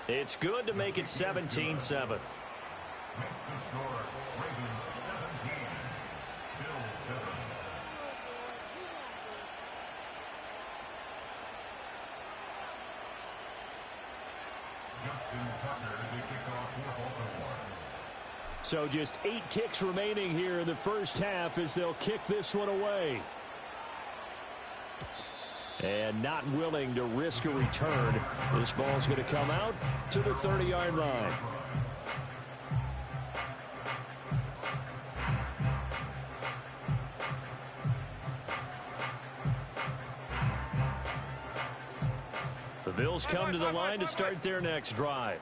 It's good to make it 17-7. Makes the score Ravens 17, Bills 7. Justin Tucker to kick off for Baltimore. So just 8 ticks remaining here in the first half as they'll kick this one away. And not willing to risk a return. This ball's going to come out to the 30-yard line. The Bills come to the line to start their next drive.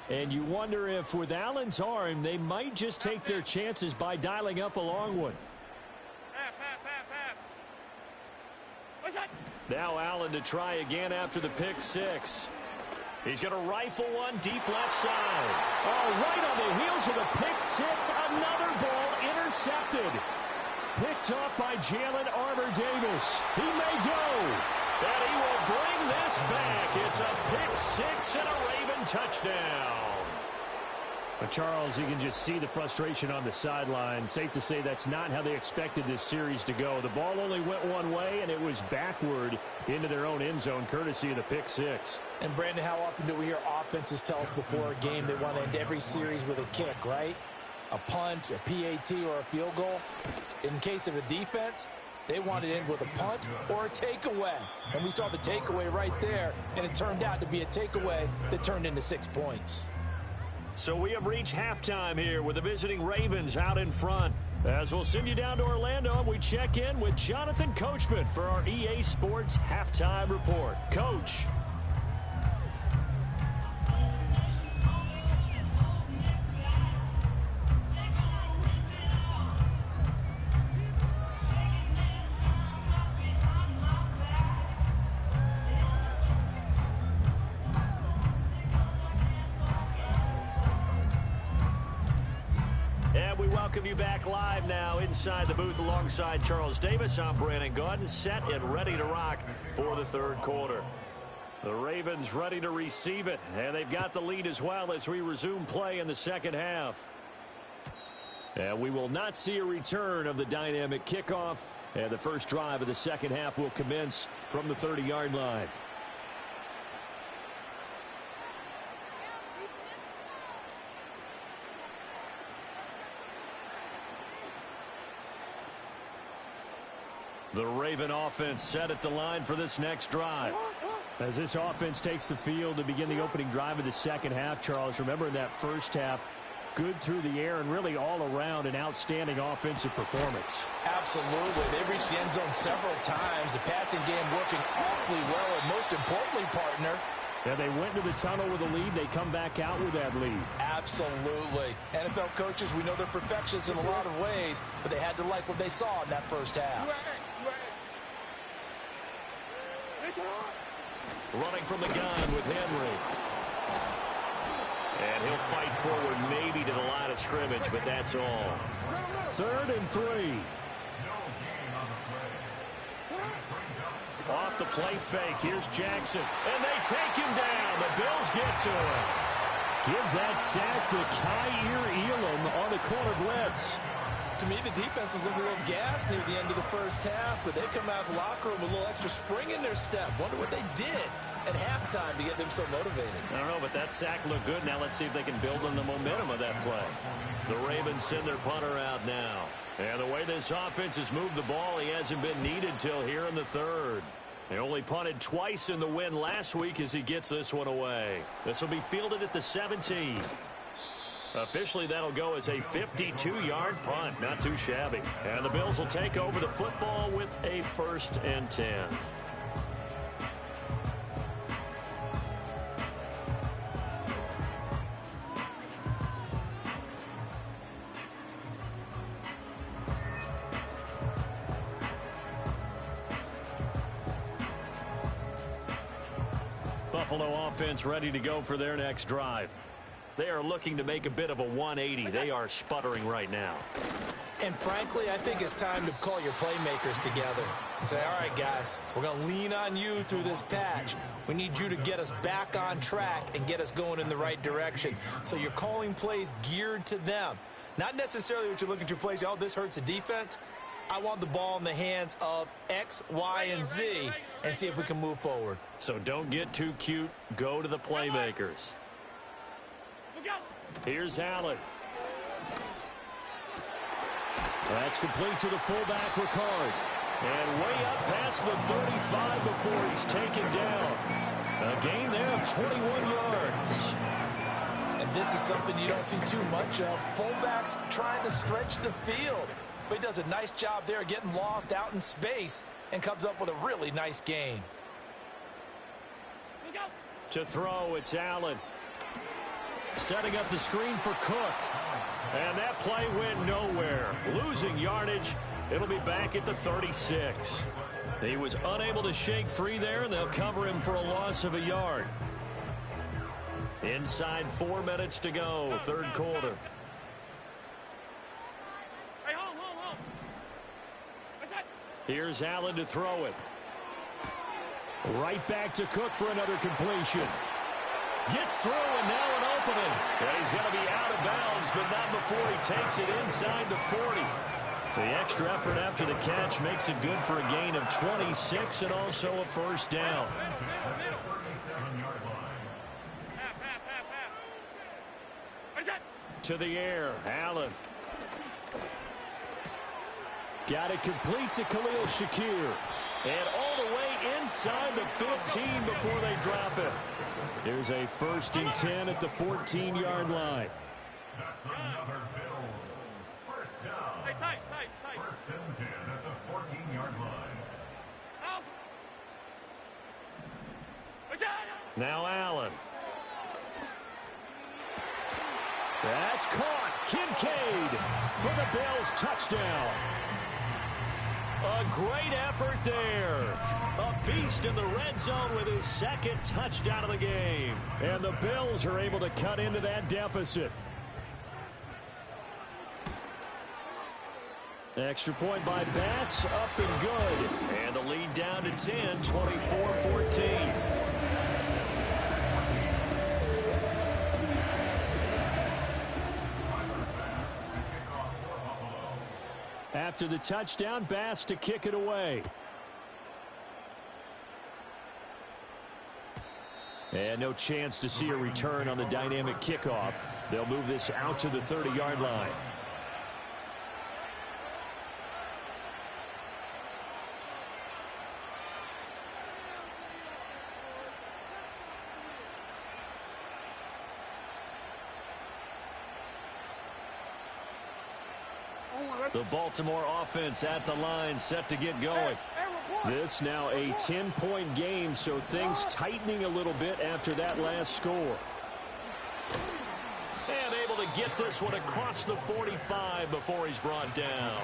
And you wonder if with Allen's arm, they might just take their chances by dialing up a long one. Now Allen to try again after the pick six. He's going to rifle one deep left side. Oh, right on the heels of the pick six, another ball intercepted. Picked up by Jalen Armour-Davis. He may go. And he will bring this back. It's a pick six and a Raven touchdown. But Charles, you can just see the frustration on the sideline. Safe to say that's not how they expected this series to go. The ball only went one way, and it was backward into their own end zone, courtesy of the pick six. And, Brandon, how often do we hear offenses tell us before a game they want to end every series with a kick, right? A punt, a PAT, or a field goal. In case of a defense, they want to end with a punt or a takeaway. And we saw the takeaway right there, and it turned out to be a takeaway that turned into 6 points. So we have reached halftime here with the visiting Ravens out in front. As we'll send you down to Orlando, and we check in with Jonathan Coachman for our EA Sports Halftime Report. Coach. Welcome you back live now inside the booth alongside Charles Davis. I'm Brandon Gaudin, set and ready to rock for the third quarter. The Ravens ready to receive it, and they've got the lead as well as we resume play in the second half. And we will not see a return of the dynamic kickoff, and the first drive of the second half will commence from the 30-yard line. The Raven offense set at the line for this next drive. As this offense takes the field to begin the opening drive of the second half, Charles, remember in that first half, good through the air and really all around an outstanding offensive performance. Absolutely. They reached the end zone several times. The passing game working awfully well, and most importantly, partner, yeah, they went to the tunnel with a lead. They come back out with that lead. Absolutely. NFL coaches, we know they're perfectionists in a lot of ways, but they had to like what they saw in that first half. Running from the gun with Henry. And he'll fight forward maybe to the line of scrimmage, but that's all. 3rd and 3. Off the play fake. Here's Jackson. And they take him down. The Bills get to him. Give that sack to Kaiir Elam on the corner blitz. To me, the defense was looking a little gassed near the end of the first half, but they come out of the locker room with a little extra spring in their step. Wonder what they did at halftime to get them so motivated. I don't know, but that sack looked good. Now let's see if they can build on the momentum of that play. The Ravens send their punter out now. And the way this offense has moved the ball, he hasn't been needed till here in the third. They only punted twice in the win last week as he gets this one away. This will be fielded at the 17. Officially, that'll go as a 52-yard punt. Not too shabby. And the Bills will take over the football with a 1st and 10. Buffalo offense ready to go for their next drive. They are looking to make a bit of a 180. They are sputtering right now. And frankly, I think it's time to call your playmakers together. and say, all right, guys, we're going to lean on you through this patch. We need you to get us back on track and get us going in the right direction. So you're calling plays geared to them. Not necessarily what you look at your plays, oh, this hurts the defense. I want the ball in the hands of X, Y, and Z and see if we can move forward. So don't get too cute. Go to the playmakers. Here's Allen. That's complete to the fullback, Ricard. And way up past the 35 before he's taken down. A gain there of 21 yards. And this is something you don't see too much of. Fullbacks trying to stretch the field. But he does a nice job there getting lost out in space and comes up with a really nice gain. To throw, it's Allen. Setting up the screen for Cook. And that play went nowhere. Losing yardage. It'll be back at the 36. He was unable to shake free there, and they'll cover him for a loss of a yard. Inside 4 minutes to go, third quarter. Here's Allen to throw it. Right back to Cook for another completion. Gets through and now an opening. And he's going to be out of bounds, but not before he takes it inside the 40. The extra effort after the catch makes it good for a gain of 26 and also a first down. To the air, Allen. Got it complete to Khalil Shakir. And all the way inside the 15 before they drop it. There's a 1st and 10 at the 14-yard line. That's another Bills. First down. Tight. 1st and 10 at the 14-yard line. Now Allen. That's caught. Kincaid for the Bills touchdown. A great effort there. A beast in the red zone with his 2nd touchdown of the game. And the Bills are able to cut into that deficit. Extra point by Bass, up and good. And the lead down to 10, 24-14. After the touchdown, Bass to kick it away. And no chance to see a return on the dynamic kickoff. They'll move this out to the 30-yard line. The Baltimore offense at the line, set to get going. This now a 10-point game, so things tightening a little bit after that last score. And able to get this one across the 45 before he's brought down.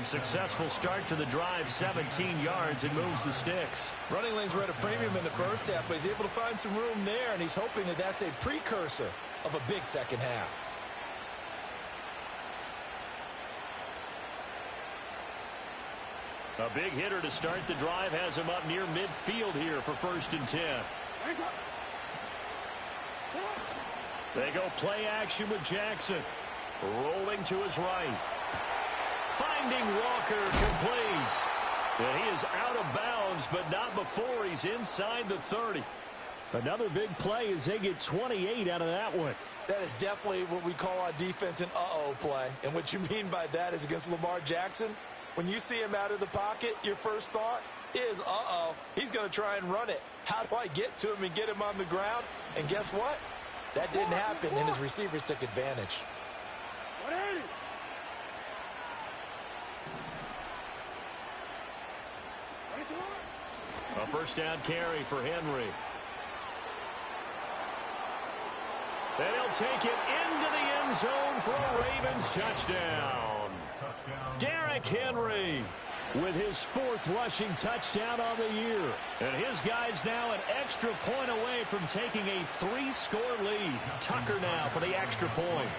Successful start to the drive, 17 yards, and moves the sticks. Running lanes were at a premium in the first half, but he's able to find some room there, and he's hoping that that's a precursor of a big second half. A big hitter to start the drive has him up near midfield here for 1st and 10. They go play action with Jackson. Rolling to his right. Finding Walker complete. And he is out of bounds, but not before he's inside the 30. Another big play as they get 28 out of that one. That is definitely what we call on defense an uh-oh play. And what you mean by that is against Lamar Jackson, when you see him out of the pocket, your first thought is, uh-oh, he's going to try and run it. How do I get to him and get him on the ground? And guess what? That didn't happen, and his receivers took advantage. A first down carry for Henry. And he'll take it into the end zone for a Ravens touchdown. Derrick Henry with his 4th rushing touchdown on the year. And his guy's now an extra point away from taking a 3-score lead. Tucker now for the extra point.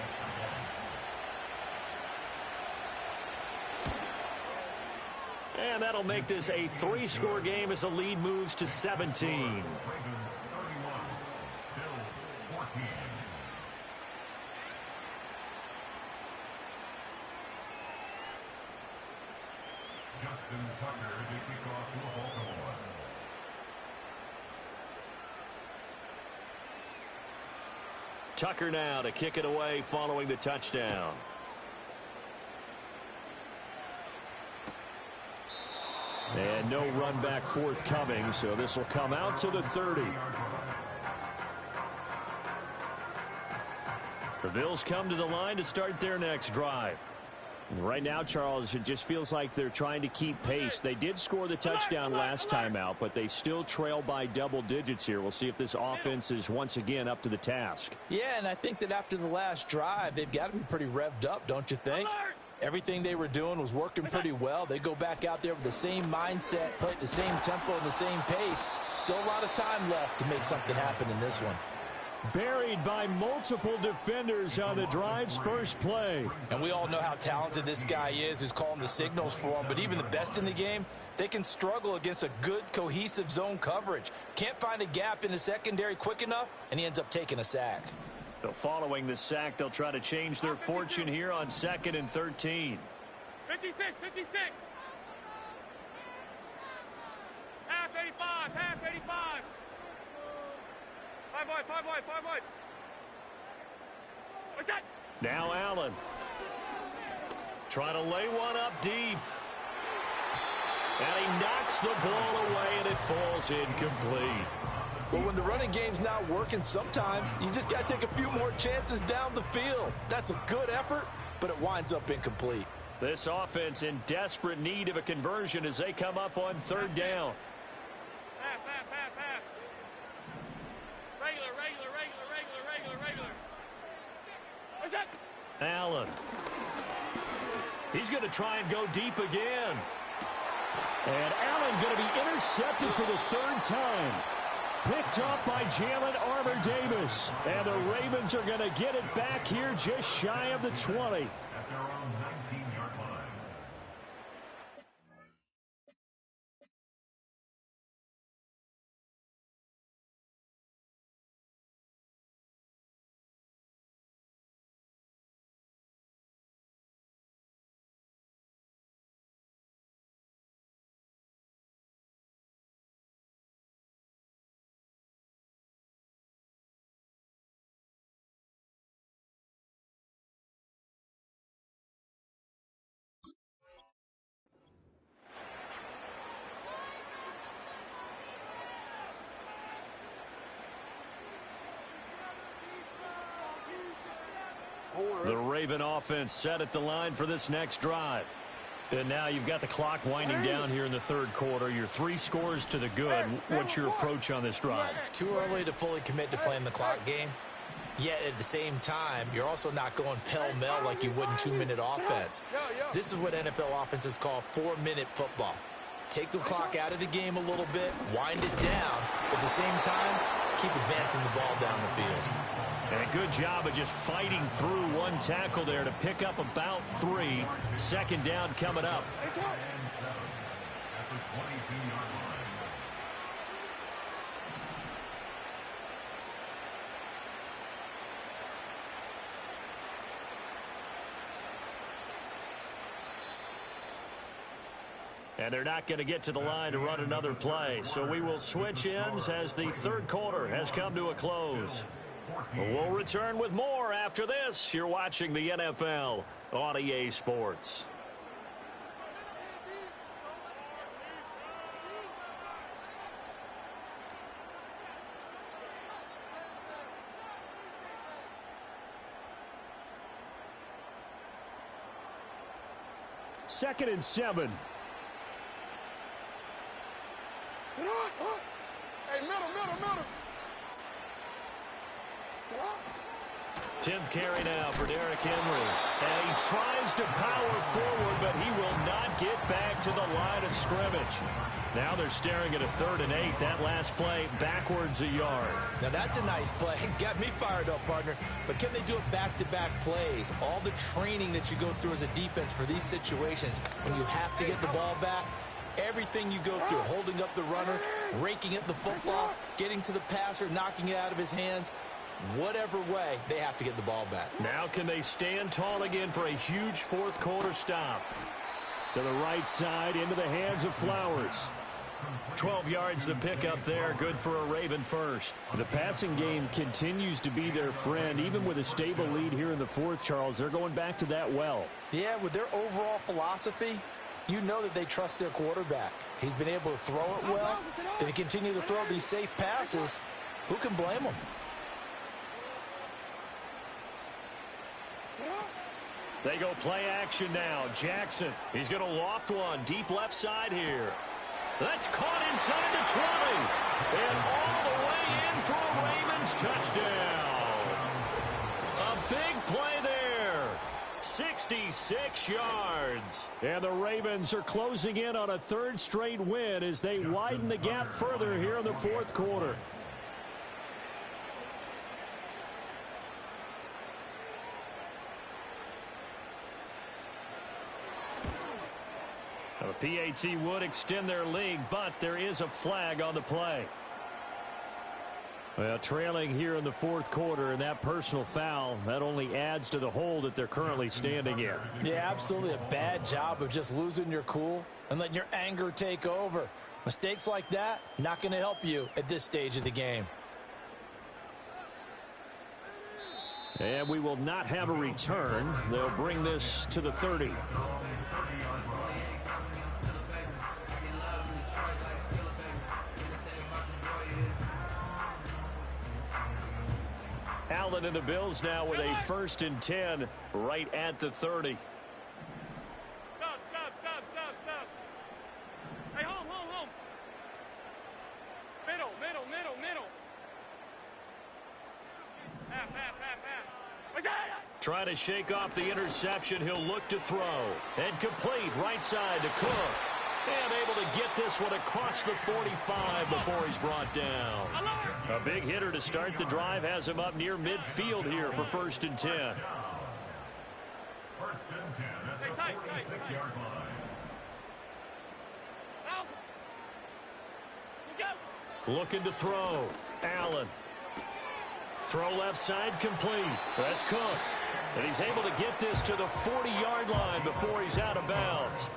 And And that'll make this a 3-score game as the lead moves to 17. Ravens 31, Bills 14. Justin Tucker to kick off for Baltimore. Tucker now to kick it away following the touchdown. And no run back forthcoming, so this will come out to the 30. The Bills come to the line to start their next drive. Right now, Charles, it just feels like they're trying to keep pace. They did score the touchdown last time out, but they still trail by double digits here. We'll see if this offense is once again up to the task. Yeah, and I think that after the last drive, they've got to be pretty revved up, don't you think? Everything they were doing was working pretty well. They go back out there with the same mindset, play at the same tempo and the same pace. Still a lot of time left to make something happen in this one. Buried by multiple defenders on the drive's first play. And we all know how talented this guy is who's calling the signals for him. But even the best in the game, they can struggle against a good, cohesive zone coverage. Can't find a gap in the secondary quick enough, and he ends up taking a sack. So following the sack, they'll try to change their fortune here on 2nd and 13. 56. Half 85. 5 wide. What's that? Now Allen. Trying to lay one up deep. And he knocks the ball away, and it falls incomplete. Well, when the running game's not working, sometimes you just got to take a few more chances down the field. That's a good effort, but it winds up incomplete. This offense in desperate need of a conversion as they come up on 3rd down. Half. Regular. What's that? Allen. He's going to try and go deep again. And Allen going to be intercepted for the 3rd time. Picked off by Jalen Armour-Davis. And the Ravens are going to get it back here just shy of the 20. At their own 19-yard line. The Raven offense set at the line for this next drive. And now you've got the clock winding down here in the 3rd quarter. You're 3 scores to the good. What's your approach on this drive? Too early to fully commit to playing the clock game. Yet at the same time, you're also not going pell-mell like you would in 2-minute offense. This is what NFL offenses call 4-minute football. Take the clock out of the game a little bit, wind it down, but at the same time, keep advancing the ball down the field. And a good job of just fighting through one tackle there to pick up about 3. 2nd down coming up. At the 22-yard line. And they're not going to get to the line to run another play. So we will switch ends as the 3rd quarter has come to a close. We'll return with more after this. You're watching the NFL on EA Sports. Second and 7. Hey, middle. 10th carry now for Derrick Henry. And he tries to power forward, but he will not get back to the line of scrimmage. Now they're staring at a 3rd and 8. That last play backwards a yard. Now that's a nice play. Got me fired up, partner. But can they do it back-to-back plays? All the training that you go through as a defense for these situations, when you have to get the ball back, Everything you go through, holding up the runner, raking at the football, getting to the passer, knocking it out of his hands, whatever way, they have to get the ball back. Now can they stand tall again for a huge fourth quarter stop? To the right side, into the hands of Flowers. 12 yards the pickup there, good for a Raven first. The passing game continues to be their friend, even with a stable lead here in the fourth, Charles. They're going back to that well. Yeah, with their overall philosophy, you know that they trust their quarterback. He's been able to throw it well. If they continue to throw these safe passes, who can blame them? They go play action now. Jackson, he's going to loft one deep left side here. That's caught inside the 20. And all the way in for a Ravens touchdown. A big play there. 66 yards. And the Ravens are closing in on a third straight win as they widen the gap further here in the fourth quarter. The PAT would extend their lead, but there is a flag on the play. Well, trailing here in the fourth quarter, and that personal foul, that only adds to the hole that they're currently standing in. Yeah, absolutely a bad job of just losing your cool and letting your anger take over. Mistakes like that, not going to help you at this stage of the game. And we will not have a return. They'll bring this to the 30. Allen and the Bills now with a 1st and 10 right at the 30. Stop. Hey, home. Middle. Half. What's that? Trying to shake off the interception. He'll look to throw. And complete right side to Cook. And able to get this one across the 45 before he's brought down. A big hitter to start the drive has him up near midfield here for 1st and 10. 1st and 10 at the 46-yard line. Looking to throw. Allen. Throw left side complete. That's Cook. And he's able to get this to the 40-yard line before he's out of bounds.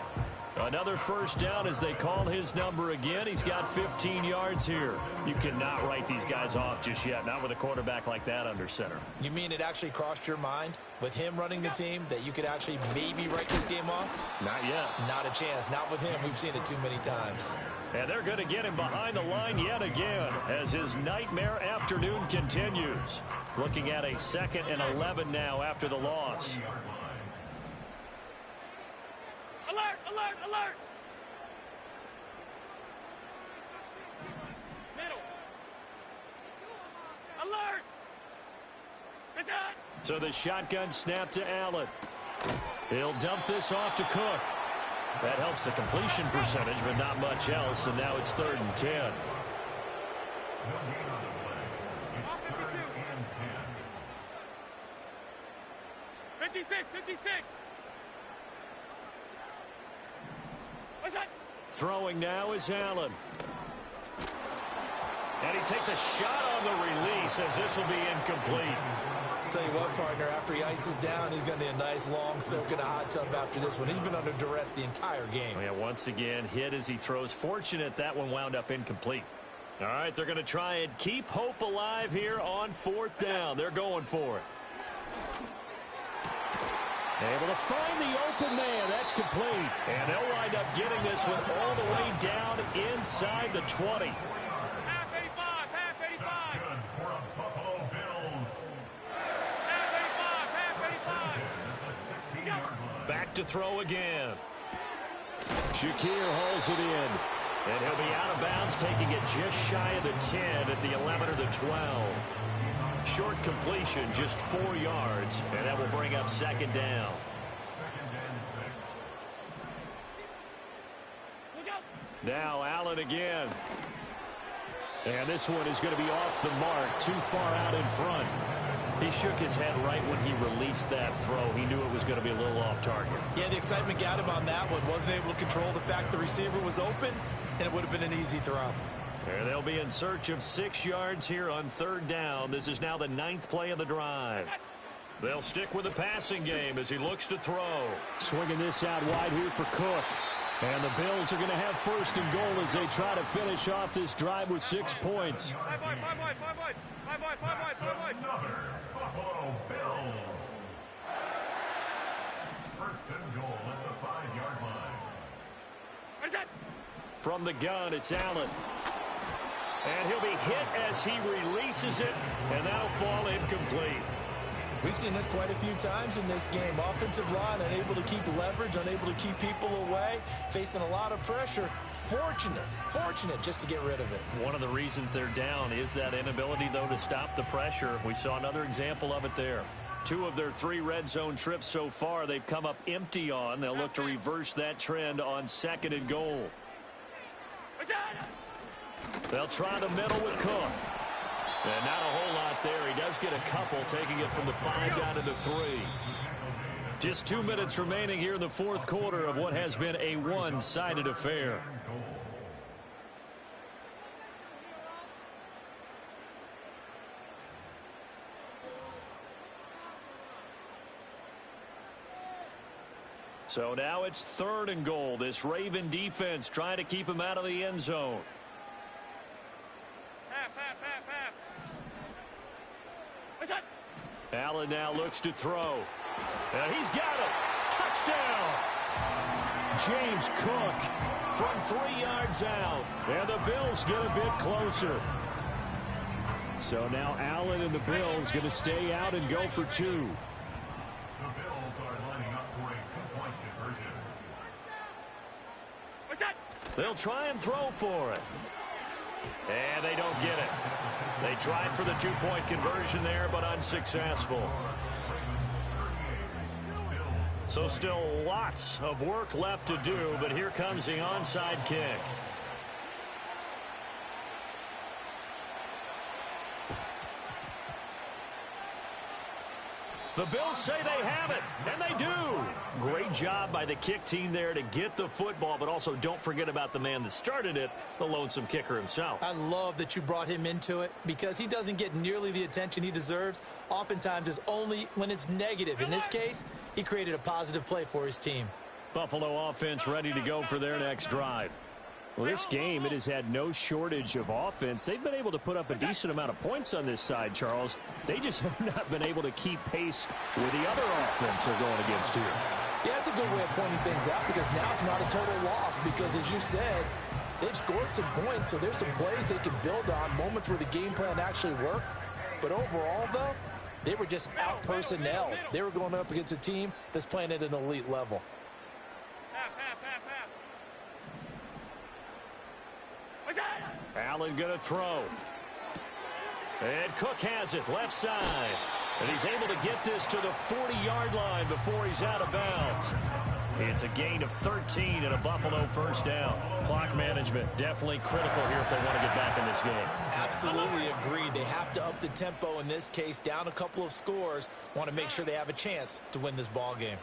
Another 1st down as they call his number again. He's got 15 yards here. You cannot write these guys off just yet, not with a quarterback like that under center. You mean it actually crossed your mind with him running the team that you could actually maybe write this game off? Not yet. Not a chance. Not with him. We've seen it too many times. And they're going to get him behind the line yet again as his nightmare afternoon continues. Looking at a 2nd and 11 now after the loss. Alert! Middle. Alert! So the shotgun snap to Allen. He'll dump this off to Cook. That helps the completion percentage, but not much else, and now it's 3rd and 10. 56. What's that? Throwing now is Allen. And he takes a shot on the release as this will be incomplete. Tell you what, partner, after he ices down, he's going to need a nice long soak in a hot tub after this one. He's been under duress the entire game. Yeah, once again, hit as he throws. Fortunate that one wound up incomplete. All right, they're going to try and keep hope alive here on 4th down. They're going for it. Able to find the open man. That's complete. And they'll wind up getting this one all the way down inside the 20. Half 85. That's good for a Buffalo Bills. Half 85. At the 16-yard line. Back to throw again. Shakir hauls it in. And he'll be out of bounds, taking it just shy of the 10 at the 11 or the 12. Short completion, just 4 yards, and that will bring up 2nd down. 2nd and 6. Now Allen again. And this one is going to be off the mark, too far out in front. He shook his head right when he released that throw. He knew it was going to be a little off target. Yeah, the excitement got him on that one. Wasn't able to control the fact the receiver was open, and it would have been an easy throw. And they'll be in search of 6 yards here on 3rd down. This is now the 9th play of the drive. They'll stick with the passing game as he looks to throw. Swinging this out wide here for Cook. And the Bills are going to have 1st and goal as they try to finish off this drive with 6 points. Five wide. Another Buffalo Bills. 1st and goal at the 5-yard line. What's that? From the gun, it's Allen. And he'll be hit as he releases it, and that'll fall incomplete. We've seen this quite a few times in this game. Offensive line unable to keep leverage, unable to keep people away, facing a lot of pressure. Fortunate just to get rid of it. One of the reasons they're down is that inability, though, to stop the pressure. We saw another example of it there. 2 of their 3 red zone trips so far, they've come up empty on. They'll look to reverse that trend on 2nd and goal. What's that? They'll try the middle with Cook. And not a whole lot there. He does get a couple, taking it from the 5 down to the 3. Just 2 minutes remaining here in the 4th quarter of what has been a one-sided affair. So now it's 3rd and goal. This Raven defense trying to keep him out of the end zone. Half. What's that? Allen now looks to throw. And he's got it. Touchdown. James Cook from 3 yards out. And the Bills get a bit closer. So now Allen and the Bills going to stay out and go for 2. The Bills are lining up for a 2-point conversion. What's that? They'll try and throw for it. And they don't get it. They tried for the 2-point conversion there, but unsuccessful. So still lots of work left to do, but here comes the onside kick. The Bills say they have it, and they do. Great job by the kick team there to get the football, but also don't forget about the man that started it, the lonesome kicker himself. I love that you brought him into it because he doesn't get nearly the attention he deserves. Oftentimes it's only when it's negative. In this case, he created a positive play for his team. Buffalo offense ready to go for their next drive. Well, this game, it has had no shortage of offense. They've been able to put up a decent amount of points on this side, Charles. They just have not been able to keep pace with the other offense they're going against here. Yeah, it's a good way of pointing things out because now it's not a total loss because, as you said, they've scored some points, so there's some plays they can build on, moments where the game plan actually worked. But overall, though, they were just out-personnel. They were going up against a team that's playing at an elite level. Half. What's that? Allen going to throw. And Cook has it, left side. And he's able to get this to the 40-yard line before he's out of bounds. It's a gain of 13 and a Buffalo 1st down. Clock management definitely critical here if they want to get back in this game. Absolutely agreed. They have to up the tempo in this case, down a couple of scores. Want to make sure they have a chance to win this ball game.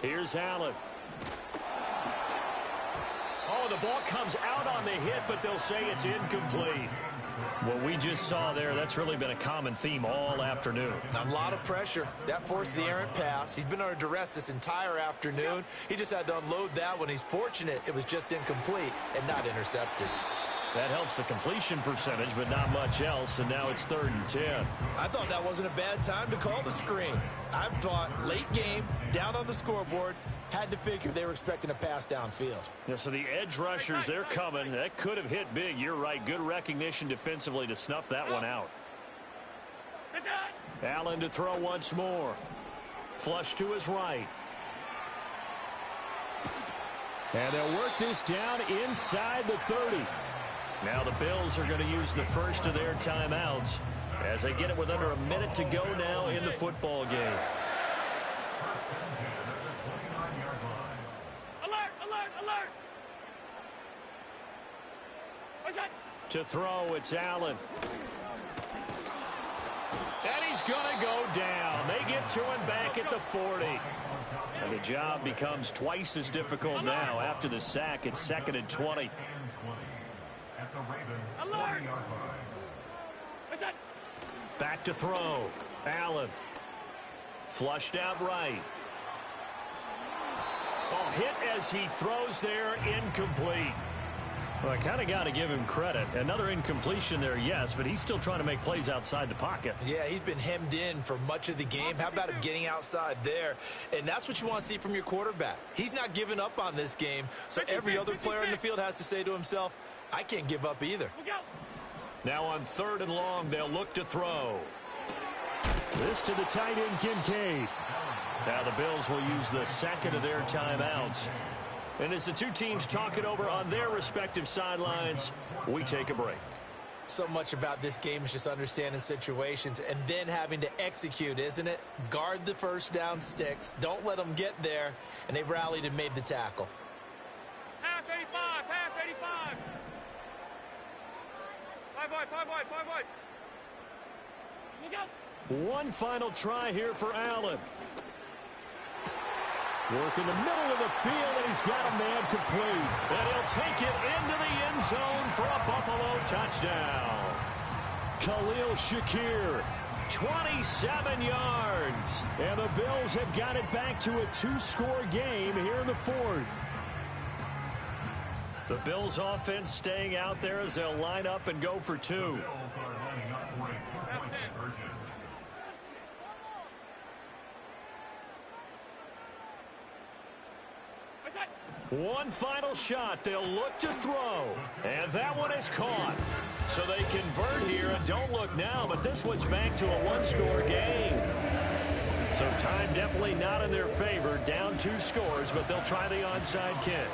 Here's Allen. Oh, the ball comes out on the hit, but they'll say it's incomplete. What we just saw there, that's really been a common theme all afternoon. A lot of pressure. That forced the errant pass. He's been under duress this entire afternoon. He just had to unload that one. He's fortunate it was just incomplete and not intercepted. That helps the completion percentage, but not much else, and now it's 3rd and 10. I thought that wasn't a bad time to call the screen. I thought late game, down on the scoreboard, had to figure they were expecting a pass downfield. Yeah, so the edge rushers, they're coming. That could have hit big. You're right. Good recognition defensively to snuff that one out. What's that? Allen to throw once more. Flush to his right. And they'll work this down inside the 30. Now the Bills are going to use the first of their timeouts as they get it with under a minute to go now in the football game. Alert! What's that? To throw, it's Allen. And he's is going to go down. They get to him back at the 40. And the job becomes twice as difficult now. After the sack, it's 2nd and 20. Alert! What's that? Back to throw. Allen. Flushed out right. Oh, hit as he throws there, incomplete. Well, I kind of got to give him credit. Another incompletion there, yes, but he's still trying to make plays outside the pocket. Yeah, he's been hemmed in for much of the game. How about him getting outside there? And that's what you want to see from your quarterback. He's not giving up on this game, so every other player in the field has to say to himself, I can't give up either. Now on 3rd and long, they'll look to throw. This to the tight end, Kincaid. Now the Bills will use the 2nd of their timeouts. And as the two teams talk it over on their respective sidelines, we take a break. So much about this game is just understanding situations and then having to execute, isn't it? Guard the first down sticks. Don't let them get there. And they rallied and made the tackle. Half 85, half 85. 5 wide. Look out. One final try here for Allen. Work in the middle of the field, and he's got a man complete. And he'll take it into the end zone for a Buffalo touchdown. Khalil Shakir, 27 yards. And the Bills have got it back to a 2-score game here in the 4th. The Bills offense staying out there as they'll line up and go for 2. Bills are lining up for a 2-point conversion. What's that? One final shot. They'll look to throw. And that one is caught. So they convert here and don't look now, but this one's back to a 1-score game. So time definitely not in their favor. Down 2 scores, but they'll try the onside kick.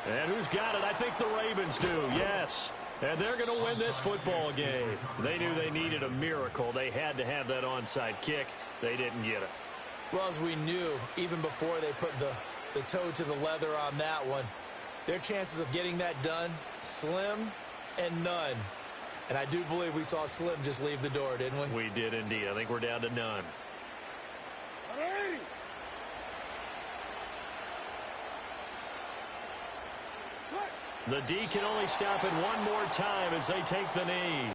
And who's got it? I think the Ravens do, yes. And they're going to win this football game. They knew they needed a miracle. They had to have that onside kick. They didn't get it. Well, as we knew, even before they put the toe to the leather on that one, their chances of getting that done, slim and none. And I do believe we saw Slim just leave the door, didn't we? We did indeed. I think we're down to none. Hurry! The D can only stop it one more time as they take the knee.